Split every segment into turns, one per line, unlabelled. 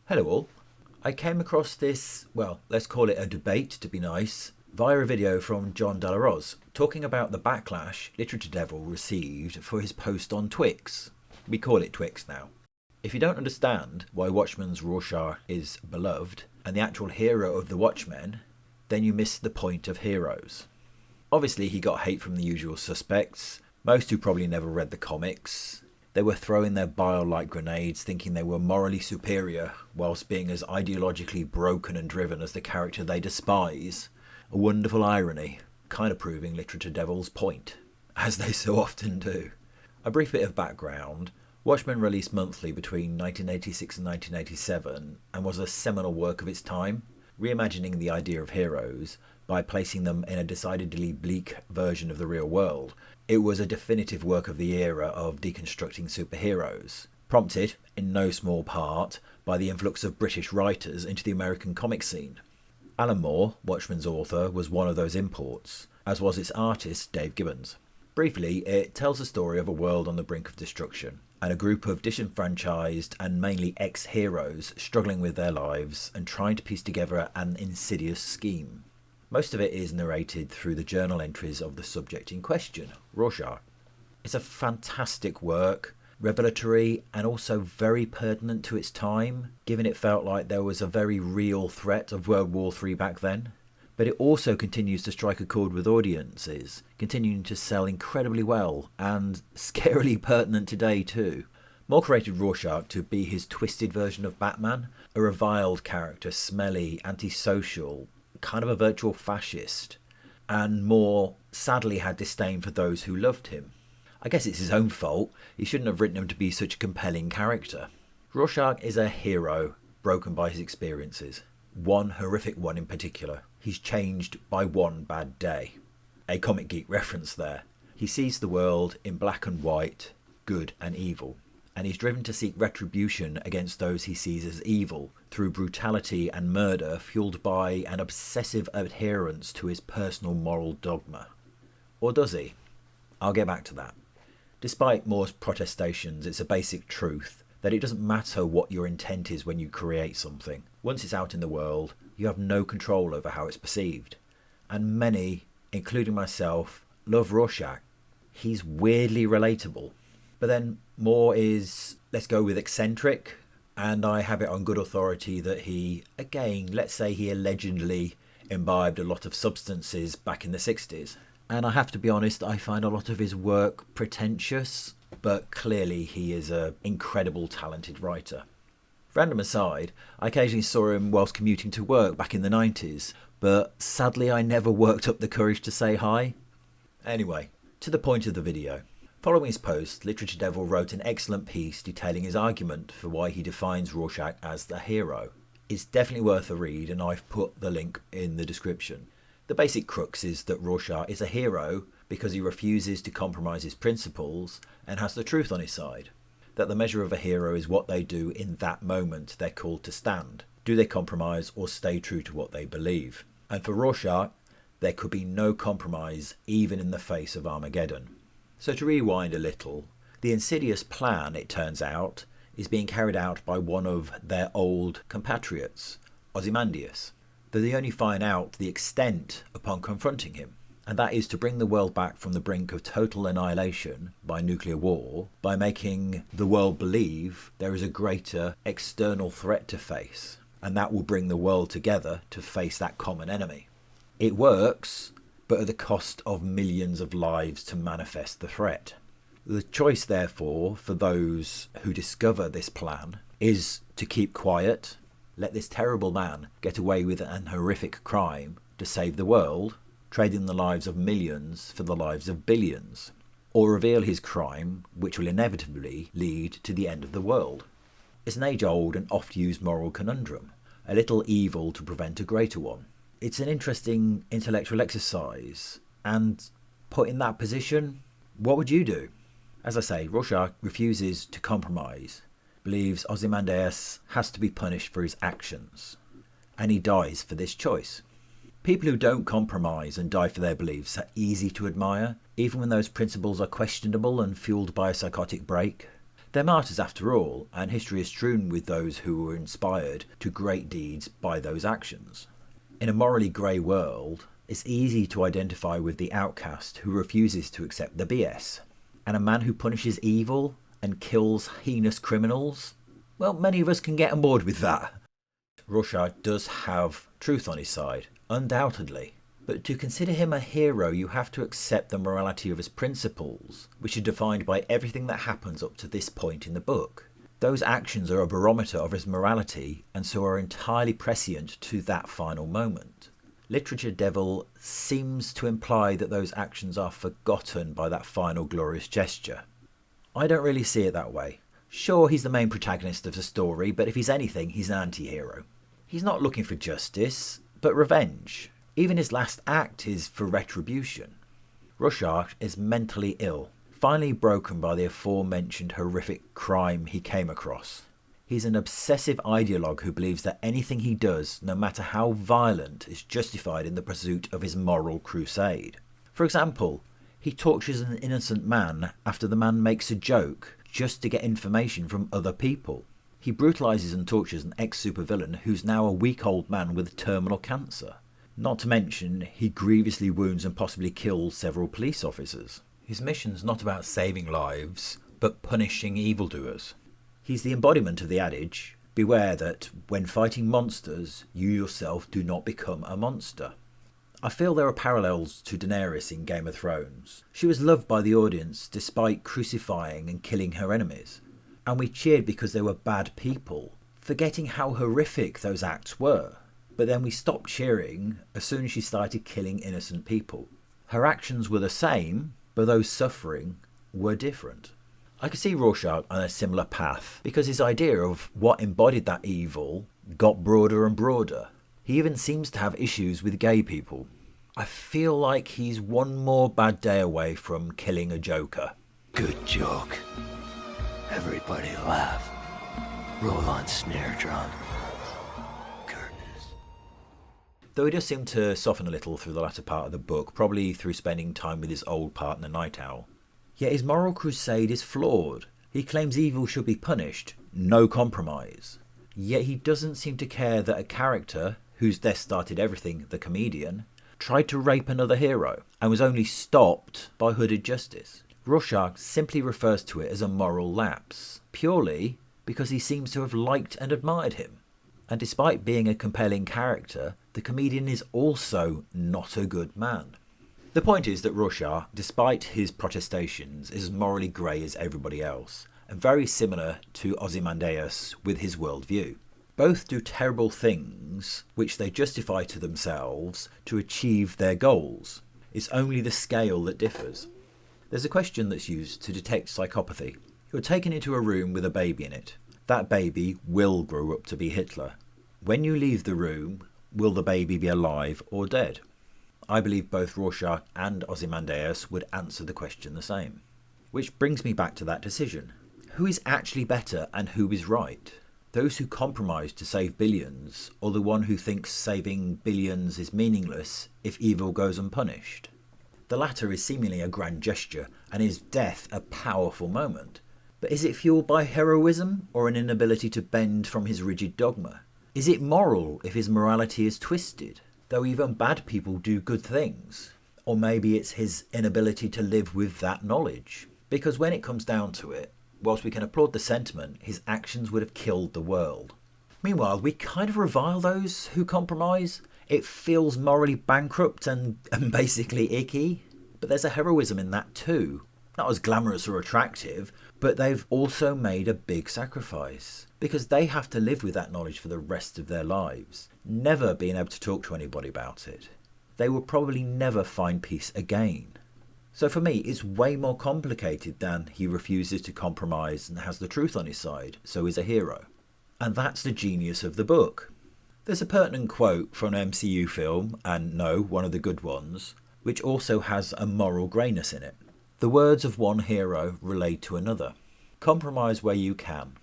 Hello all. I came across this, well, let's call it a debate to be nice, via a video from John Delarose talking about the backlash Literature Devil received for his post on Twix. We call it Twix now. If you don't understand why Watchmen's Rorschach is beloved and the actual hero of the Watchmen, then you miss the point of heroes. Obviously he got hate from the usual suspects, most who probably never read the comics. They were throwing their bile like grenades, thinking they were morally superior, whilst being as ideologically broken and driven as the character they despise. A wonderful irony, kind of proving Literature Devil's point, as they so often do. A brief bit of background. Watchmen released monthly between 1986 and 1987, and was a seminal work of its time, reimagining the idea of heroes by placing them in a decidedly bleak version of the real world. It was a definitive work of the era of deconstructing superheroes, prompted, in no small part, by the influx of British writers into the American comic scene. Alan Moore, Watchmen's author, was one of those imports, as was its artist Dave Gibbons. Briefly, it tells the story of a world on the brink of destruction, and a group of disenfranchised and mainly ex-heroes struggling with their lives and trying to piece together an insidious scheme. Most of it is narrated through the journal entries of the subject in question, Rorschach. It's a fantastic work, revelatory and also very pertinent to its time, given it felt like there was a very real threat of World War III back then. But it also continues to strike a chord with audiences, continuing to sell incredibly well and scarily pertinent today too. Moore created Rorschach to be his twisted version of Batman, a reviled character, smelly, antisocial, kind of a virtual fascist, and Moore sadly had disdain for those who loved him. I guess it's his own fault, he shouldn't have written him to be such a compelling character. Rorschach is a hero, broken by his experiences. One horrific one in particular. He's changed by one bad day. A comic geek reference there. He sees the world in black and white, good and evil, and he's driven to seek retribution against those he sees as evil through brutality and murder fueled by an obsessive adherence to his personal moral dogma. Or does he? I'll get back to that. Despite Moore's protestations, it's a basic truth that it doesn't matter what your intent is when you create something. Once it's out in the world, you have no control over how it's perceived. And many, including myself, love Rorschach. He's weirdly relatable. But then Moore is, let's go with eccentric, and I have it on good authority that he, again, let's say he allegedly imbibed a lot of substances back in the 60s. And I have to be honest, I find a lot of his work pretentious, but clearly he is an incredible talented writer. Random aside, I occasionally saw him whilst commuting to work back in the 90s, but sadly I never worked up the courage to say hi. Anyway, to the point of the video. Following his post, Literature Devil wrote an excellent piece detailing his argument for why he defines Rorschach as the hero. It's definitely worth a read, and I've put the link in the description. The basic crux is that Rorschach is a hero because he refuses to compromise his principles and has the truth on his side. That the measure of a hero is what they do in that moment they're called to stand. Do they compromise or stay true to what they believe? And for Rorschach, there could be no compromise even in the face of Armageddon. So to rewind a little, the insidious plan, it turns out, is being carried out by one of their old compatriots, Ozymandias, though they only find out the extent upon confronting him, and that is to bring the world back from the brink of total annihilation by nuclear war by making the world believe there is a greater external threat to face, and that will bring the world together to face that common enemy. It works, but at the cost of millions of lives to manifest the threat. The choice, therefore, for those who discover this plan is to keep quiet, let this terrible man get away with an horrific crime to save the world, trading the lives of millions for the lives of billions, or reveal his crime, which will inevitably lead to the end of the world. It's an age-old and oft-used moral conundrum, a little evil to prevent a greater one. It's an interesting intellectual exercise, and put in that position, what would you do? As I say, Rorschach refuses to compromise, believes Ozymandias has to be punished for his actions, and he dies for this choice. People who don't compromise and die for their beliefs are easy to admire, even when those principles are questionable and fueled by a psychotic break. They're martyrs after all, and history is strewn with those who were inspired to great deeds by those actions. In a morally grey world, it's easy to identify with the outcast who refuses to accept the BS. And a man who punishes evil and kills heinous criminals? Well, many of us can get on board with that. Rorschach does have truth on his side, undoubtedly. But to consider him a hero, you have to accept the morality of his principles, which are defined by everything that happens up to this point in the book. Those actions are a barometer of his morality, and so are entirely prescient to that final moment. Literature Devil seems to imply that those actions are forgotten by that final glorious gesture. I don't really see it that way. Sure, he's the main protagonist of the story, but if he's anything, he's an anti-hero. He's not looking for justice, but revenge. Even his last act is for retribution. Rorschach is mentally ill, finally broken by the aforementioned horrific crime he came across. He's an obsessive ideologue who believes that anything he does, no matter how violent, is justified in the pursuit of his moral crusade. For example, he tortures an innocent man after the man makes a joke just to get information from other people. He brutalises and tortures an ex-supervillain who's now a week-old man with terminal cancer. Not to mention, he grievously wounds and possibly kills several police officers. His mission's not about saving lives, but punishing evildoers. He's the embodiment of the adage, beware that when fighting monsters, you yourself do not become a monster. I feel there are parallels to Daenerys in Game of Thrones. She was loved by the audience despite crucifying and killing her enemies. And we cheered because they were bad people, forgetting how horrific those acts were. But then we stopped cheering as soon as she started killing innocent people. Her actions were the same, but those suffering were different. I could see Rorschach on a similar path, because his idea of what embodied that evil got broader and broader. He even seems to have issues with gay people. I feel like he's one more bad day away from killing a Joker.
Good joke. Everybody laugh. Roll on snare drum.
Though he does seem to soften a little through the latter part of the book, probably through spending time with his old partner Night Owl. Yet his moral crusade is flawed. He claims evil should be punished, no compromise. Yet he doesn't seem to care that a character, whose death started everything, the comedian, tried to rape another hero, and was only stopped by hooded justice. Rorschach simply refers to it as a moral lapse, purely because he seems to have liked and admired him. And despite being a compelling character, the comedian is also not a good man. The point is that Rorschach, despite his protestations, is as morally grey as everybody else, and very similar to Ozymandias with his worldview. Both do terrible things which they justify to themselves to achieve their goals. It's only the scale that differs. There's a question that's used to detect psychopathy. You're taken into a room with a baby in it. That baby will grow up to be Hitler. When you leave the room, will the baby be alive or dead? I believe both Rorschach and Ozymandias would answer the question the same. Which brings me back to that decision. Who is actually better and who is right? Those who compromise to save billions, or the one who thinks saving billions is meaningless if evil goes unpunished? The latter is seemingly a grand gesture, and his death a powerful moment. But is it fueled by heroism or an inability to bend from his rigid dogma? Is it moral if his morality is twisted, though even bad people do good things? Or maybe it's his inability to live with that knowledge? Because when it comes down to it, whilst we can applaud the sentiment, his actions would have killed the world. Meanwhile, we kind of revile those who compromise. It feels morally bankrupt and basically icky. But there's a heroism in that too. Not as glamorous or attractive, but they've also made a big sacrifice. Because they have to live with that knowledge for the rest of their lives, never being able to talk to anybody about it. They will probably never find peace again. So for me, it's way more complicated than he refuses to compromise and has the truth on his side, so he's a hero. And that's the genius of the book. There's a pertinent quote from an MCU film, and no, one of the good ones, which also has a moral greyness in it. The words of one hero relate to another. Compromise where you can.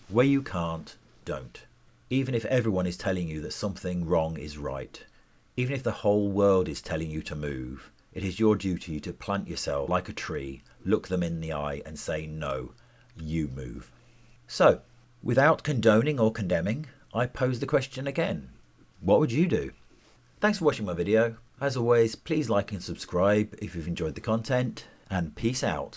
Where you can't, don't. Even if everyone is telling you that something wrong is right. Even if the whole world is telling you to move, it is your duty to plant yourself like a tree, look them in the eye and say no. you move. So, without condoning or condemning, I pose the question again. What would you do? Thanks for watching my video. As always, please like and subscribe if you've enjoyed the content, and peace out.